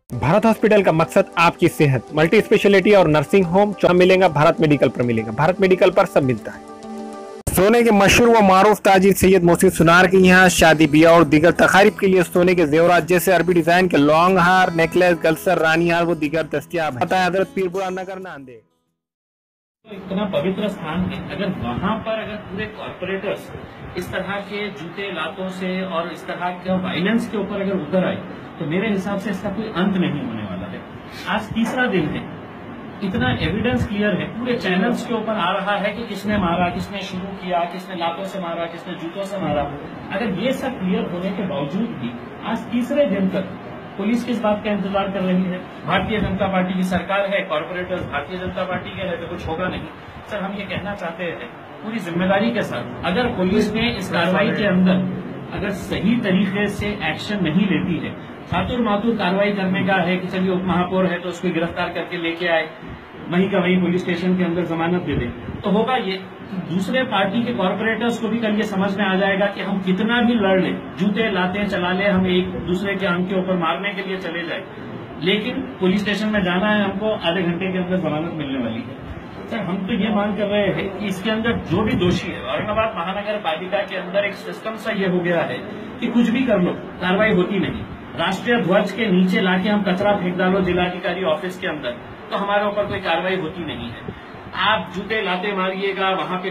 Bharat hospital का मकसद आपकी सेहत, मल्टी स्पेशलिटी और नर्सिंग होम मिलेगा। भारत मेडिकल पर मिलेगा। भारत मेडिकल पर सब मिलता है। सोने के मशहूर व मारूफ ताजिर सैयद मोहसिन सुनार के यहाँ शादी ब्याह और दीगर तकारीब के लिए सोने के जेवरात जैसे अरबी डिजाइन के लॉन्ग हार, नेकलेस, गलसर, रानी हार वो दीगर दस्तियाब है। हजरत पीरपुरा नगर नांदेड़। तो इतना पवित्र स्थान है, अगर वहां पर अगर पूरे कॉर्पोरेटर्स इस तरह के जूते लातों से और इस तरह के वायलेंस के ऊपर अगर उतर आए तो मेरे हिसाब से इसका कोई अंत नहीं होने वाला है। आज तीसरा दिन है, इतना एविडेंस क्लियर है, पूरे चैनल्स के ऊपर आ रहा है कि किसने मारा, किसने शुरू किया, किसने लातों से मारा, किसने जूतों से मारा। अगर ये सब क्लियर होने के बावजूद भी आज तीसरे दिन तक पुलिस किस बात का इंतजार कर रही है? भारतीय जनता पार्टी की सरकार है, कॉर्पोरेटर्स भारतीय जनता पार्टी के है, तो कुछ होगा नहीं। सर, हम ये कहना चाहते हैं पूरी जिम्मेदारी के साथ, अगर पुलिस ने इस कार्रवाई के अंदर अगर सही तरीके से एक्शन नहीं लेती है, चातुर मातुर कार्रवाई करने का है कि चलिए उप महापौर है तो उसको गिरफ्तार करके लेके आए, वहीं का वहीं पुलिस स्टेशन के अंदर जमानत दे दे, तो होगा ये कि दूसरे पार्टी के कॉर्पोरेटर्स को भी कल ये समझ में आ जाएगा कि हम कितना भी लड़ ले, जूते लाते चला ले, हम एक दूसरे के अंग के ऊपर मारने के लिए चले जाए, लेकिन पुलिस स्टेशन में जाना है हमको, आधे घंटे के अंदर जमानत मिलने वाली है। सर, हम तो ये मांग कर रहे हैं कि इसके अंदर जो भी दोषी है, औरंगाबाद महानगर पालिका के अंदर एक सिस्टम सा ये हो गया है कि कुछ भी कर लो कार्रवाई होती नहीं। राष्ट्रीय ध्वज के नीचे लाके हम कचरा फेंक डालो जिलाधिकारी ऑफिस के अंदर तो हमारे ऊपर कोई कार्रवाई होती नहीं है। आप जूते लाते मारिएगा, वहां पे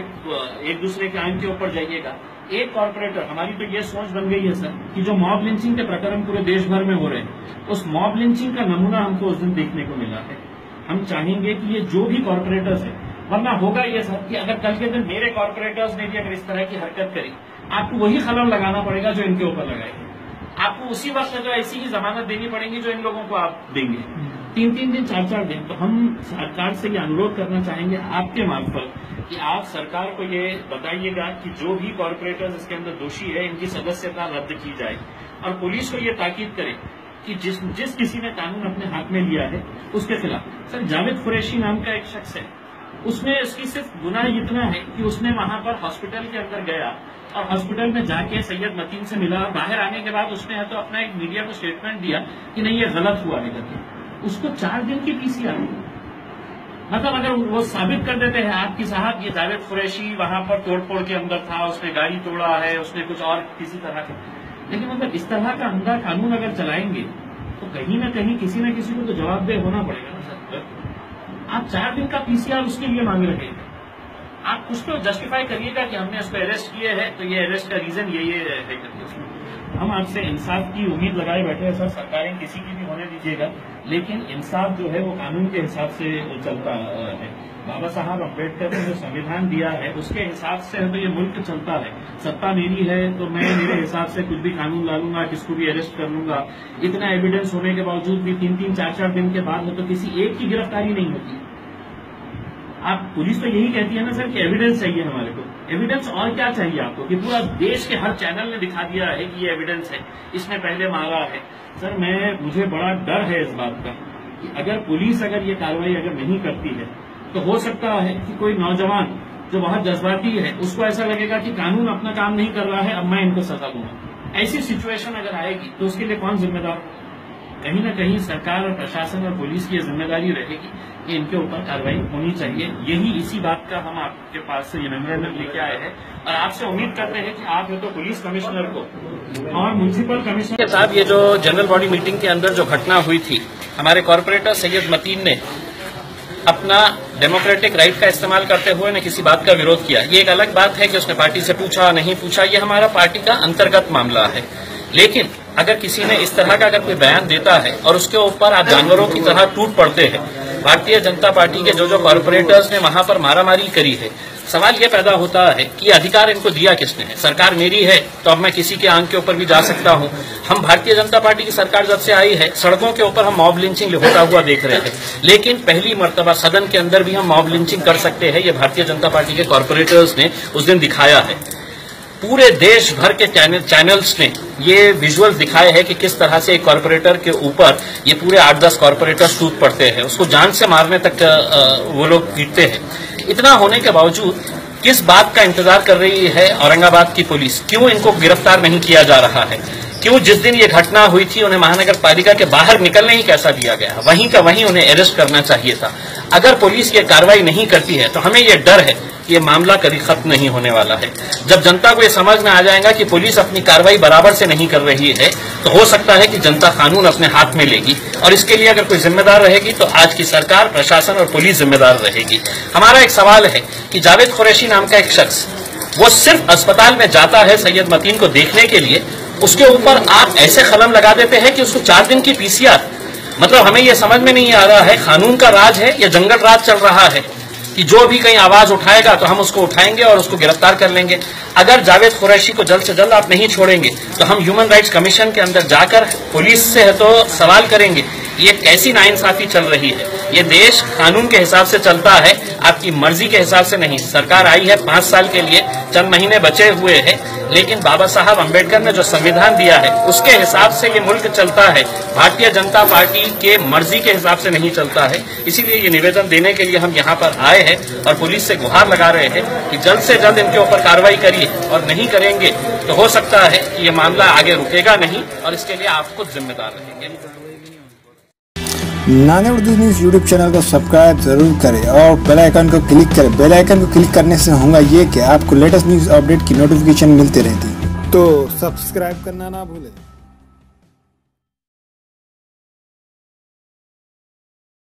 एक दूसरे के आंख के ऊपर जाइएगा। एक कॉर्पोरेटर, हमारी तो ये सोच बन गई है सर कि जो मॉब लिंचिंग के प्रकरण पूरे देश भर में हो रहे हैं, उस मॉब लिंचिंग का नमूना हमको उस दिन देखने को मिला है। हम चाहेंगे कि ये जो भी कॉर्पोरेटर्स है, वरना होगा ये सर कि अगर कल के दिन मेरे कॉर्पोरेटर्स ने भी अगर इस तरह की हरकत करी, आपको वही कलम लगाना पड़ेगा जो इनके ऊपर लगाएगा। आपको उसी वक्त जो ऐसी ही जमानत देनी पड़ेगी जो इन लोगों को आप देंगे, 3-3 दिन 4-4 दिन। तो हम सरकार से ये अनुरोध करना चाहेंगे आपके मार्फत कि आप सरकार को ये बताइएगा कि जो भी कॉर्पोरेटर्स इसके अंदर दोषी है, इनकी सदस्यता रद्द की जाए और पुलिस को ये ताकीद करे कि जिस किसी ने कानून अपने हाथ में लिया है उसके खिलाफ। सर, जावेद कुरैशी नाम का एक शख्स है, उसमें उसकी सिर्फ गुनाह इतना है कि उसने वहां पर हॉस्पिटल के अंदर गया और हॉस्पिटल में जाके सैयद मतीन से मिला। बाहर आने के बाद उसने तो अपना एक मीडिया को स्टेटमेंट दिया कि नहीं, ये गलत हुआ है करके। उसको 4 दिन की पीसीआर, मतलब अगर वो साबित कर देते हैं आप कि साहब ये जावेद कुरैशी वहां पर तोड़फोड़ के अंदर था, उसने गाड़ी तोड़ा है, उसने कुछ और किसी तरह का, लेकिन मतलब इस तरह का अंधा कानून अगर चलाएंगे तो कहीं ना कहीं किसी न किसी को तो जवाबदेह होना पड़ेगा ना सर। आप 4 दिन का पीसीआर उसके लिए मांग रहे हैं, आप कुछ तो जस्टिफाई करिएगा कि हमने उसको अरेस्ट किए हैं तो ये अरेस्ट का रीजन ये है करके। हम आपसे इंसाफ की उम्मीद लगाए बैठे हैं सर, सरकारें किसी की भी होने दीजिएगा, लेकिन इंसाफ जो है वो कानून के हिसाब से चलता है। बाबा साहब अम्बेडकर ने जो संविधान दिया है उसके हिसाब से है तो ये मुल्क चलता है। सत्ता मेरी है तो मैं मेरे हिसाब से कुछ भी कानून ला लूंगा, किसको भी अरेस्ट कर लूंगा। इतना एविडेंस होने के बावजूद भी 3-3, 4-4 दिन के बाद में तो किसी एक की गिरफ्तारी नहीं होती। आप पुलिस तो यही कहती है ना सर कि एविडेंस चाहिए हमारे को। एविडेंस और क्या चाहिए आपको कि पूरा देश के हर चैनल ने दिखा दिया है कि ये एविडेंस है, इसने पहले मारा है। सर, मुझे बड़ा डर है इस बात का कि अगर पुलिस अगर ये कार्रवाई अगर नहीं करती है तो हो सकता है कि कोई नौजवान जो बहुत जज्बाती है उसको ऐसा लगेगा कि कानून अपना काम नहीं कर रहा है, अब मैं इनको सजा दूंगा। ऐसी सिचुएशन अगर आएगी तो उसके लिए कौन जिम्मेदार? कहीं ना कहीं सरकार और प्रशासन और पुलिस की ये जिम्मेदारी रहेगी कि इनके ऊपर कार्रवाई होनी चाहिए। यही इसी बात का हम आपके पास से ये मेमोरेंडम लेके आए हैं और आपसे उम्मीद करते हैं कि आप ये तो पुलिस कमिश्नर को और म्युनिसिपल कमिश्नर के साथ ये जो जनरल बॉडी मीटिंग के अंदर जो घटना हुई थी, हमारे कॉर्पोरेटर सैयद मतीन ने अपना डेमोक्रेटिक राइट का इस्तेमाल करते हुए ने किसी बात का विरोध किया। ये एक अलग बात है कि उसने पार्टी से पूछा नहीं पूछा, ये हमारा पार्टी का अंतर्गत मामला है। लेकिन अगर किसी ने इस तरह का अगर कोई बयान देता है और उसके ऊपर आप जानवरों की तरह टूट पड़ते हैं, भारतीय जनता पार्टी के जो कॉर्पोरेटर्स ने वहां पर मारामारी करी है, सवाल ये पैदा होता है कि अधिकार इनको दिया किसने है? सरकार मेरी है तो अब मैं किसी के आंख के ऊपर भी जा सकता हूं। हम भारतीय जनता पार्टी की सरकार जब से आई है, सड़कों के ऊपर हम मॉब लिंचिंग होता हुआ देख रहे हैं, लेकिन पहली मर्तबा सदन के अंदर भी हम मॉब लिंचिंग कर सकते हैं। ये भारतीय जनता पार्टी के कॉर्पोरेटर्स ने उस दिन दिखाया है। पूरे देश भर के चैनल्स ने ये विजुअल दिखाए हैं कि किस तरह से एक कॉर्पोरेटर के ऊपर ये पूरे 8-10 कॉर्पोरेटर्स टूट पड़ते हैं, उसको जान से मारने तक वो लोग पीटते हैं। इतना होने के बावजूद किस बात का इंतजार कर रही है औरंगाबाद की पुलिस? क्यों इनको गिरफ्तार नहीं किया जा रहा है? क्यों जिस दिन ये घटना हुई थी उन्हें महानगर पालिका के बाहर निकलने ही कैसा दिया गया, वहीं का वहीं उन्हें अरेस्ट करना चाहिए था। अगर पुलिस ये कार्रवाई नहीं करती है तो हमें ये डर है कि ये मामला कभी खत्म नहीं होने वाला है। जब जनता को ये समझ में आ जाएगा कि पुलिस अपनी कार्रवाई बराबर से नहीं कर रही है तो हो सकता है कि जनता कानून अपने हाथ में लेगी, और इसके लिए अगर कोई जिम्मेदार रहेगी तो आज की सरकार, प्रशासन और पुलिस जिम्मेदार रहेगी। हमारा एक सवाल है कि जावेद कुरैशी नाम का एक शख्स, वो सिर्फ अस्पताल में जाता है सैयद मतीन को देखने के लिए, उसके ऊपर आप ऐसे कलम लगा देते हैं कि उसको 4 दिन की PCR, मतलब हमें यह समझ में नहीं आ रहा है कानून का राज है या जंगल राज चल रहा है कि जो भी कहीं आवाज उठाएगा तो हम उसको उठाएंगे और उसको गिरफ्तार कर लेंगे। अगर जावेद कुरैशी को जल्द से जल्द आप नहीं छोड़ेंगे तो हम ह्यूमन राइट्स कमीशन के अंदर जाकर पुलिस से है तो सवाल करेंगे ये कैसी नाइंसाफी चल रही है। ये देश कानून के हिसाब से चलता है, आपकी मर्जी के हिसाब से नहीं। सरकार आई है 5 साल के लिए, चंद महीने बचे हुए हैं, लेकिन बाबा साहब अम्बेडकर ने जो संविधान दिया है उसके हिसाब से ये मुल्क चलता है, भारतीय जनता पार्टी के मर्जी के हिसाब से नहीं चलता है। इसीलिए ये निवेदन देने के लिए हम यहाँ पर आए हैं और पुलिस से गुहार लगा रहे हैं कि जल्द से जल्द इनके ऊपर कार्रवाई करिए, और नहीं करेंगे तो हो सकता है कि ये मामला आगे रुकेगा नहीं, और इसके लिए आप खुद जिम्मेदार रहेंगे। नाने उर्दू न्यूज़ यूट्यूब चैनल को सब्सक्राइब जरूर करें और बेल आइकन को क्लिक करें। बेल आइकन को क्लिक करने से होगा ये कि आपको लेटेस्ट न्यूज़ अपडेट की नोटिफिकेशन मिलती रहती है, तो सब्सक्राइब करना ना भूलें।